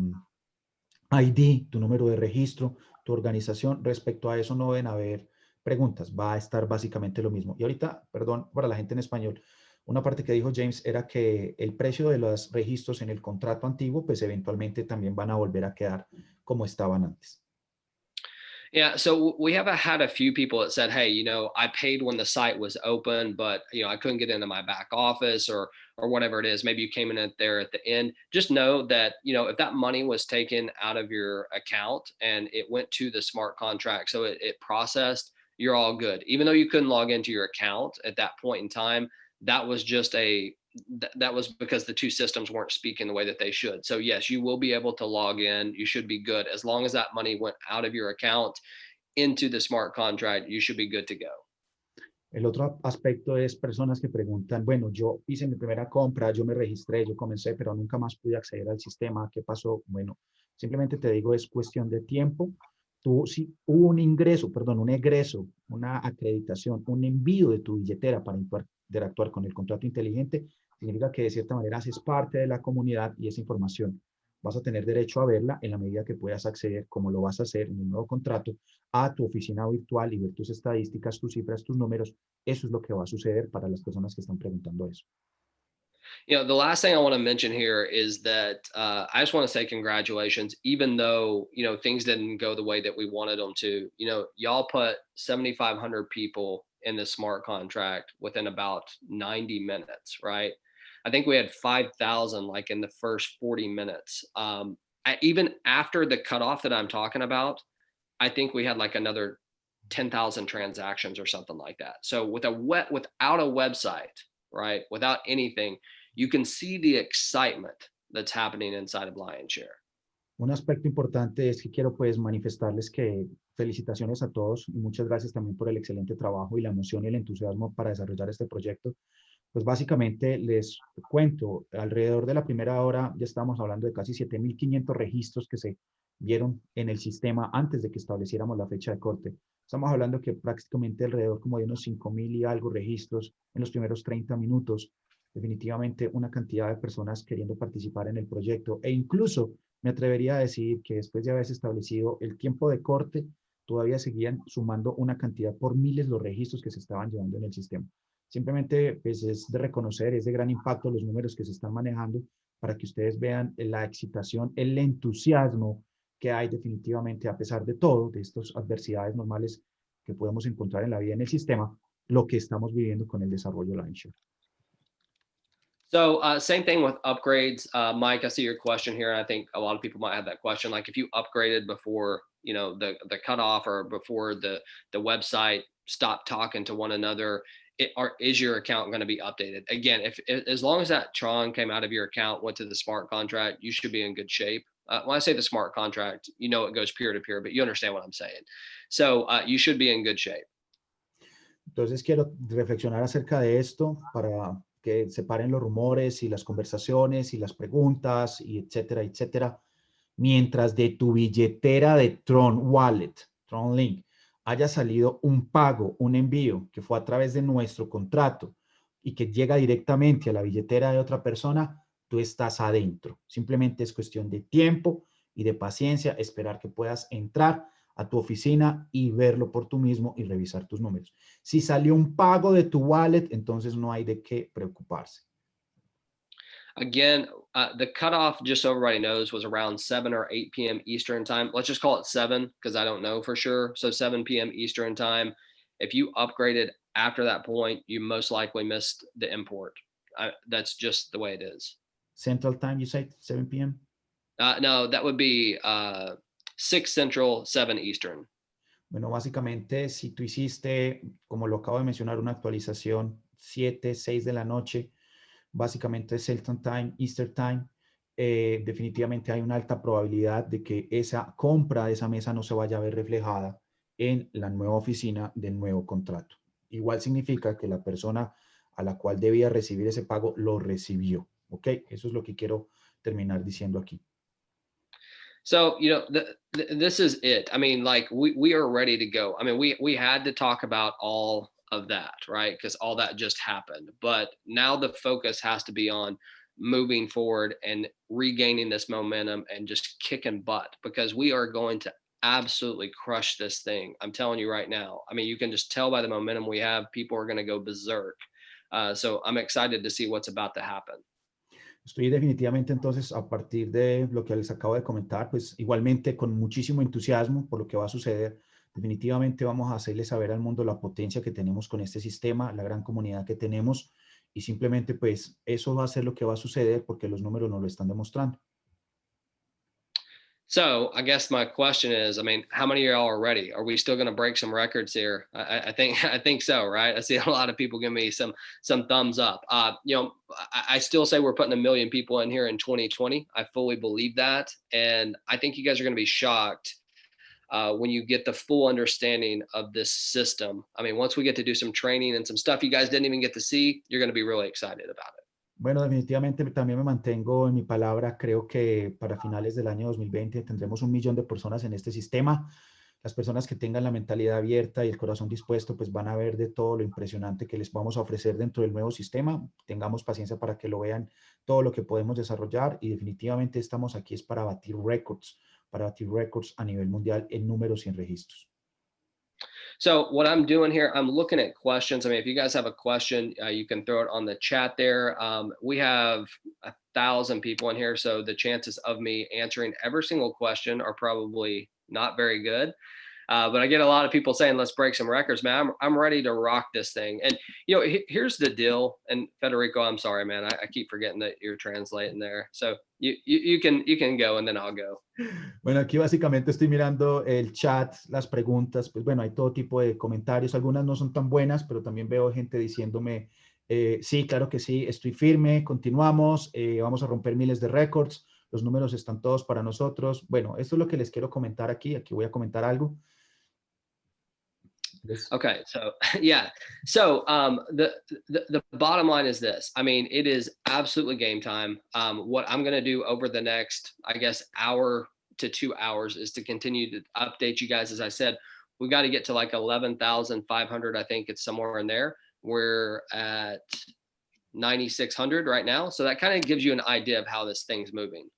ID, tu número de registro, tu organización. Respecto a eso no deben haber preguntas. Va a estar básicamente lo mismo. Y ahorita, perdón para la gente en español, Una parte que dijo James era que el precio de los registros en el contrato antiguo, pues eventualmente también van a volver a quedar como estaban antes. Yeah, so we have had a few people that said, "Hey, I paid when the site was open, but I couldn't get into my back office or whatever it is. Maybe you came in at there at the end." Just know that if that money was taken out of your account and it went to the smart contract, so it processed, you're all good. Even though you couldn't log into your account at that point in time, that was just that was because the two systems weren't speaking the way that they should. So yes, you will be able to log in. You should be good as long as that money went out of your account into the smart contract. You should be good to go. El otro aspecto es personas que preguntan, bueno, yo hice mi primera compra, yo me registré, yo comencé, pero nunca más pude acceder al sistema. ¿Qué pasó? Bueno, simplemente te digo, es cuestión de tiempo. Tú, si hubo un ingreso, perdón, un egreso, una acreditación, un envío de tu billetera para interactuar con el contrato inteligente, significa que de cierta manera haces parte de la comunidad y esa información vas a tener derecho a verla en la medida que puedas acceder, como lo vas a hacer en el nuevo contrato, a tu oficina virtual y ver tus estadísticas, tus cifras, tus números. Eso es lo que va a suceder para las personas que están preguntando eso. The last thing I want to mention here is that I just want to say congratulations, even though, things didn't go the way that we wanted them to. Y'all put 7,500 people in the smart contract within about 90 minutes, right? I think we had 5,000 like in the first 40 minutes. Even after the cutoff that I'm talking about, I think we had like another 10,000 transactions or something like that. So without a website, right? Without anything, you can see the excitement that's happening inside of Lionshare. Un aspecto importante es que quiero pues manifestarles que felicitaciones a todos y muchas gracias también por el excelente trabajo y la emoción y el entusiasmo para desarrollar este proyecto. Pues básicamente les cuento, alrededor de la primera hora ya estamos hablando de casi 7.500 registros que se vieron en el sistema antes de que estableciéramos la fecha de corte. Estamos hablando que prácticamente alrededor como de unos 5.000 y algo registros en los primeros 30 minutos. Definitivamente una cantidad de personas queriendo participar en el proyecto e incluso me atrevería a decir que después de haberse establecido el tiempo de corte, todavía seguían sumando una cantidad por miles los registros que se estaban llevando en el sistema. Simplemente pues, es de reconocer, es de gran impacto los números que se están manejando para que ustedes vean la excitación, el entusiasmo que hay definitivamente a pesar de todo, de estas adversidades normales que podemos encontrar en la vida en el sistema, lo que estamos viviendo con el desarrollo de Launcher. So same thing with upgrades. Mike, I see your question here. And I think a lot of people might have that question. Like if you upgraded before, the cutoff or before the website stopped talking to one another, is your account going to be updated? Again, if as long as that Tron came out of your account, went to the smart contract, you should be in good shape. When I say the smart contract, it goes peer to peer, but you understand what I'm saying. So you should be in good shape. Entonces quiero reflexionar acerca de esto para que separen los rumores y las conversaciones y las preguntas y etcétera, etcétera. Mientras de tu billetera de Tron Wallet, Tron Link, haya salido un pago, un envío que fue a través de nuestro contrato y que llega directamente a la billetera de otra persona, tú estás adentro. Simplemente es cuestión de tiempo y de paciencia, esperar que puedas entrar a tu oficina y verlo por tú mismo y revisar tus números. Si salió un pago de tu wallet, entonces no hay de qué preocuparse. Again, the cutoff, just so everybody knows, was around 7 or 8 p.m. Eastern time. Let's just call it 7 because I don't know for sure. So 7 p.m. Eastern time. If you upgraded after that point, you most likely missed the import. That's just the way it is. Central time, you say 7 p.m.? No, that would be 6 Central, 7 Eastern. Bueno, básicamente, si tú hiciste, como lo acabo de mencionar, una actualización 7, 6 de la noche, básicamente Central Time, Eastern Time, definitivamente hay una alta probabilidad de que esa compra de esa mesa no se vaya a ver reflejada en la nueva oficina del nuevo contrato. Igual significa que la persona a la cual debía recibir ese pago lo recibió. ¿Ok? Eso es lo que quiero terminar diciendo aquí. So, this is it. I mean, like we are ready to go. I mean, we had to talk about all of that, right? Because all that just happened. But now the focus has to be on moving forward and regaining this momentum and just kicking butt because we are going to absolutely crush this thing. I'm telling you right now. I mean, you can just tell by the momentum we have, people are going to go berserk. So I'm excited to see what's about to happen. Estoy definitivamente entonces a partir de lo que les acabo de comentar, pues igualmente con muchísimo entusiasmo por lo que va a suceder. Definitivamente vamos a hacerle saber al mundo la potencia que tenemos con este sistema, la gran comunidad que tenemos y simplemente pues eso va a ser lo que va a suceder porque los números nos lo están demostrando. So I guess my question is, I mean, how many of y'all are ready? Are we still going to break some records here? I think I think so, right? I see a lot of people give me some thumbs up. I still say we're putting 1 million people in here in 2020. I fully believe that, and I think you guys are going to be shocked when you get the full understanding of this system. I mean, once we get to do some training and some stuff you guys didn't even get to see, you're going to be really excited about it. Bueno, definitivamente también me mantengo en mi palabra. Creo que para finales del año 2020 tendremos 1 millón de personas en este sistema. Las personas que tengan la mentalidad abierta y el corazón dispuesto, pues van a ver de todo lo impresionante que les vamos a ofrecer dentro del nuevo sistema. Tengamos paciencia para que lo vean todo lo que podemos desarrollar y definitivamente estamos aquí es para batir récords a nivel mundial en números y en registros. So what I'm doing here, I'm looking at questions. I mean, if you guys have a question, you can throw it on the chat there. We have 1,000 people in here, so the chances of me answering every single question are probably not very good. But I get a lot of people saying, let's break some records, man. I'm ready to rock this thing. And, here's the deal. And Federico, I'm sorry, man. I keep forgetting that you're translating there. So you can go and then I'll go. Bueno, aquí básicamente estoy mirando el chat, las preguntas, pues bueno, hay todo tipo de comentarios, algunas no son tan buenas, pero también veo gente diciéndome, sí, claro que sí, estoy firme, continuamos, vamos a romper miles de récords, los números están todos para nosotros. Bueno, esto es lo que les quiero comentar aquí voy a comentar algo. Okay, so yeah, so the bottom line is this. I mean, it is absolutely game time. What I'm going to do over the next, I guess, hour to 2 hours is to continue to update you guys. As I said, we got to get to like 11,500. I think it's somewhere in there. We're at 9,600 right now, so that kind of gives you an idea of how this thing's moving.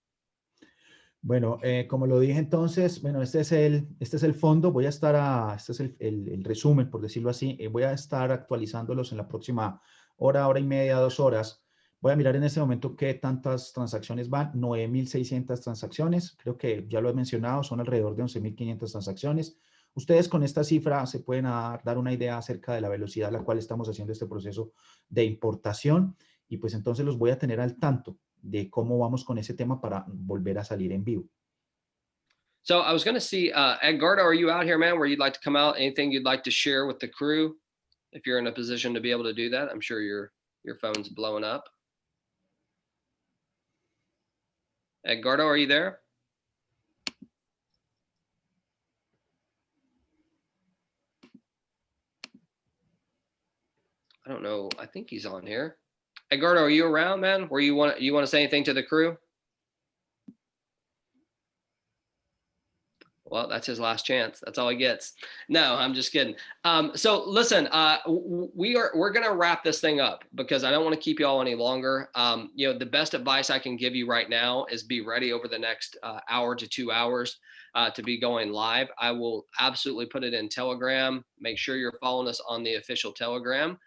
Bueno, como lo dije entonces, bueno, este es el fondo, este es el resumen, por decirlo así, voy a estar actualizándolos en la próxima hora y media, 2 horas. Voy a mirar en este momento qué tantas transacciones van, 9,600 transacciones, creo que ya lo he mencionado, son alrededor de 11,500 transacciones. Ustedes con esta cifra se pueden dar una idea acerca de la velocidad a la cual estamos haciendo este proceso de importación y pues entonces los voy a tener al tanto de cómo vamos con ese tema para volver a salir en vivo. So I was going to see, Edgardo, are you out here, man, where you'd like to come out? Anything you'd like to share with the crew? If you're in a position to be able to do that, I'm sure your phone's blowing up. Edgardo, are you there? I don't know. I think he's on here. Edgardo, are you around, man? Where you want to say anything to the crew? Well, that's his last chance. That's all he gets. No, I'm just kidding. So listen, we're going to wrap this thing up because I don't want to keep you all any longer. The best advice I can give you right now is be ready over the next hour to 2 hours to be going live. I will absolutely put it in Telegram. Make sure you're following us on the official Telegram.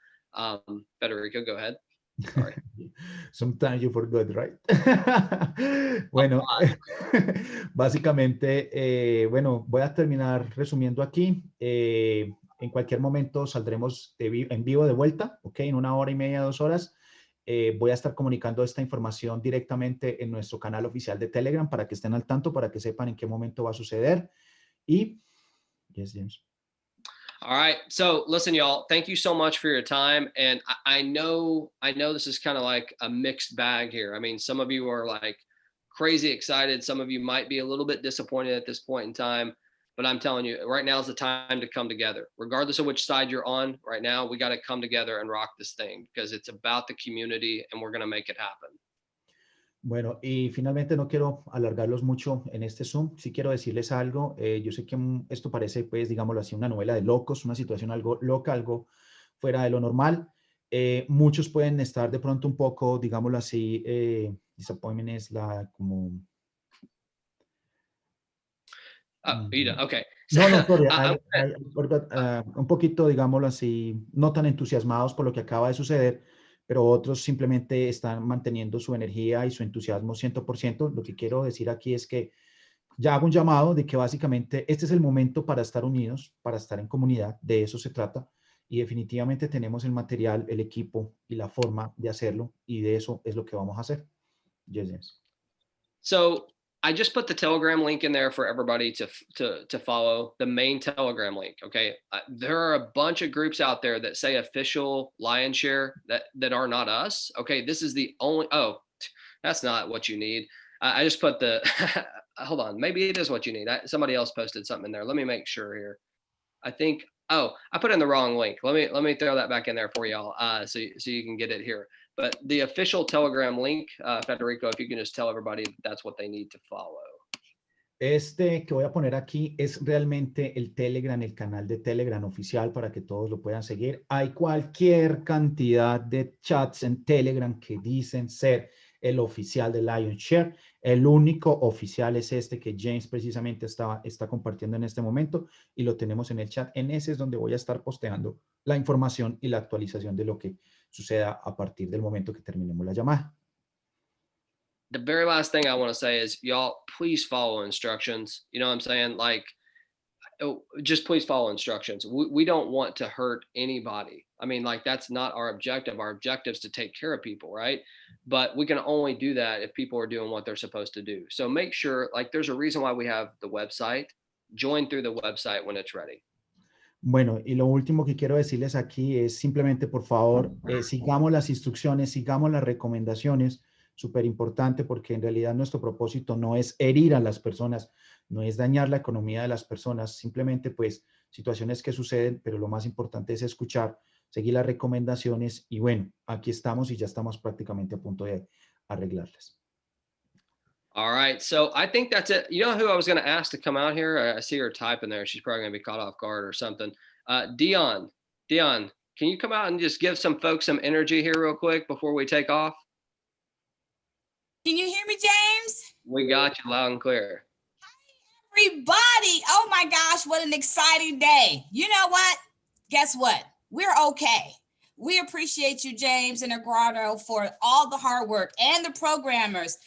Federico, go ahead. Sorry. Sometimes you forgot, right? Bueno, básicamente, bueno, voy a terminar resumiendo aquí. En cualquier momento saldremos en vivo de vuelta, ¿ok? En 1 hora y media, 2 horas. Voy a estar comunicando esta información directamente en nuestro canal oficial de Telegram para que estén al tanto, para que sepan en qué momento va a suceder. Y, yes, James. All right. So listen, y'all, thank you so much for your time. And I know this is kind of like a mixed bag here. I mean, some of you are like crazy excited. Some of you might be a little bit disappointed at this point in time, but I'm telling you, right now is the time to come together. Regardless of which side you're on right now, we got to come together and rock this thing because it's about the community and we're going to make it happen. Bueno, y finalmente no quiero alargarlos mucho en este Zoom. Sí quiero decirles algo. Yo sé que esto parece, pues, digámoslo así, una novela de locos, una situación algo loca, algo fuera de lo normal. Muchos pueden estar de pronto un poco, digámoslo así, disappointment es como... You don't. Okay. So, No, no, sorry, I, I forgot, un poquito, digámoslo así, no tan entusiasmados por lo que acaba de suceder, pero otros simplemente están manteniendo su energía y su entusiasmo 100%. Lo que quiero decir aquí es que ya hago un llamado de que básicamente este es el momento para estar unidos, para estar en comunidad, de eso se trata, y definitivamente tenemos el material, el equipo y la forma de hacerlo, y de eso es lo que vamos a hacer. Yes, yes. So I just put the Telegram link in there for everybody to follow, the main Telegram link. Okay, there are a bunch of groups out there that say official lion share that are not us. Okay, this is the only. Oh, that's not what you need. I just put the. Hold on, maybe it is what you need. Somebody else posted something in there. Let me make sure here. I think. Oh, I put in the wrong link. Let me throw that back in there for y'all, so you can get it here. But the official Telegram link, Federico, if you can just tell everybody that's what they need to follow. Este que voy a poner aquí es realmente el Telegram, el canal de Telegram oficial para que todos lo puedan seguir. Hay cualquier cantidad de chats en Telegram que dicen ser el oficial de Lionshare. El único oficial es este que James precisamente está compartiendo en este momento y lo tenemos en el chat. En ese es donde voy a estar posteando la información y la actualización de lo que suceda a partir del momento que terminemos la llamada. The very last thing I want to say is, y'all, please follow instructions. You know what I'm saying? Like, just please follow instructions. We don't want to hurt anybody. I mean, like, that's not our objective. Our objective is to take care of people, right? But we can only do that if people are doing what they're supposed to do. So make sure, like, there's a reason why we have the website. Join through the website when it's ready. Bueno, y lo último que quiero decirles aquí es simplemente, por favor, sigamos las instrucciones, sigamos las recomendaciones, súper importante porque en realidad nuestro propósito no es herir a las personas, no es dañar la economía de las personas, simplemente pues situaciones que suceden, pero lo más importante es escuchar, seguir las recomendaciones y bueno, aquí estamos y ya estamos prácticamente a punto de arreglarlas. All right. So I think that's it. You know who I was going to ask to come out here? I see her typing there. She's probably going to be caught off guard or something. Dion, can you come out and just give some folks some energy here real quick before we take off? Can you hear me, James? We got you loud and clear. Hi, everybody. Oh my gosh, what an exciting day. You know what? Guess what? We're okay. We appreciate you, James and Eduardo, for all the hard work and the programmers.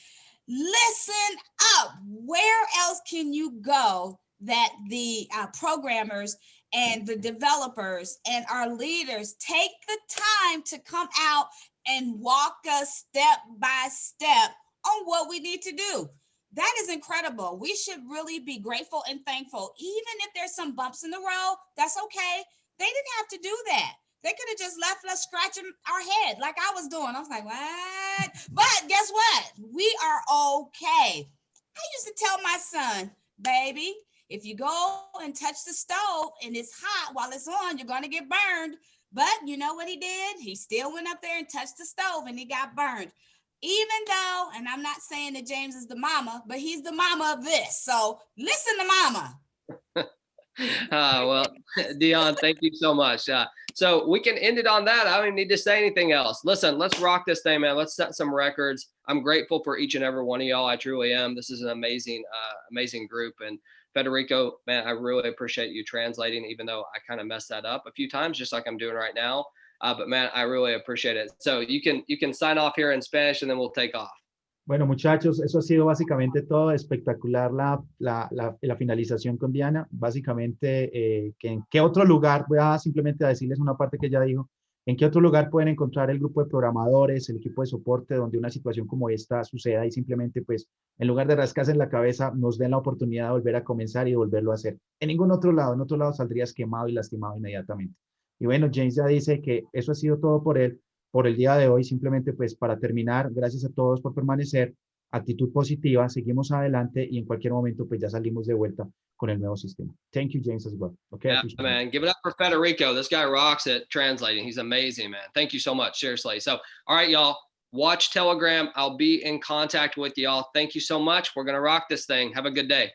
Listen up. Where else can you go that the programmers and the developers and our leaders take the time to come out and walk us step by step on what we need to do? That is incredible. We should really be grateful and thankful. Even if there's some bumps in the road, that's okay. They didn't have to do that. They could have just left us scratching our head like I was doing. I was like, what? But guess what? We are okay. I used to tell my son, baby, if you go and touch the stove and it's hot while it's on, you're going to get burned. But you know what he did? He still went up there and touched the stove and he got burned. Even though, and I'm not saying that James is the mama, but he's the mama of this. So listen to mama. Well, Dion, thank you so much. So we can end it on that. I don't even need to say anything else. Listen, let's rock this thing, man. Let's set some records. I'm grateful for each and every one of y'all. I truly am. This is an amazing, amazing group. And Federico, man, I really appreciate you translating, even though I kind of messed that up a few times, just like I'm doing right now. But man, I really appreciate it. So you can sign off here in Spanish and then we'll take off. Bueno, muchachos, eso ha sido básicamente todo. Espectacular la finalización con Diana. Básicamente, que ¿en qué otro lugar? Voy a simplemente decirles una parte que ella dijo. ¿En qué otro lugar pueden encontrar el grupo de programadores, el equipo de soporte, donde una situación como esta suceda y simplemente, pues, en lugar de rascarse en la cabeza, nos den la oportunidad de volver a comenzar y de volverlo a hacer? En ningún otro lado. En otro lado saldrías quemado y lastimado inmediatamente. Y bueno, James ya dice que eso ha sido todo por él. Por el día de hoy, simplemente pues para terminar, gracias a todos por permanecer, actitud positiva, seguimos adelante y en cualquier momento pues ya salimos de vuelta con el nuevo sistema. Thank you, James, as well. Okay, yeah, man, give it up for Federico. This guy rocks at translating. He's amazing, man. Thank you so much, seriously. So, all right, y'all, watch Telegram. I'll be in contact with y'all. Thank you so much. We're going to rock this thing. Have a good day.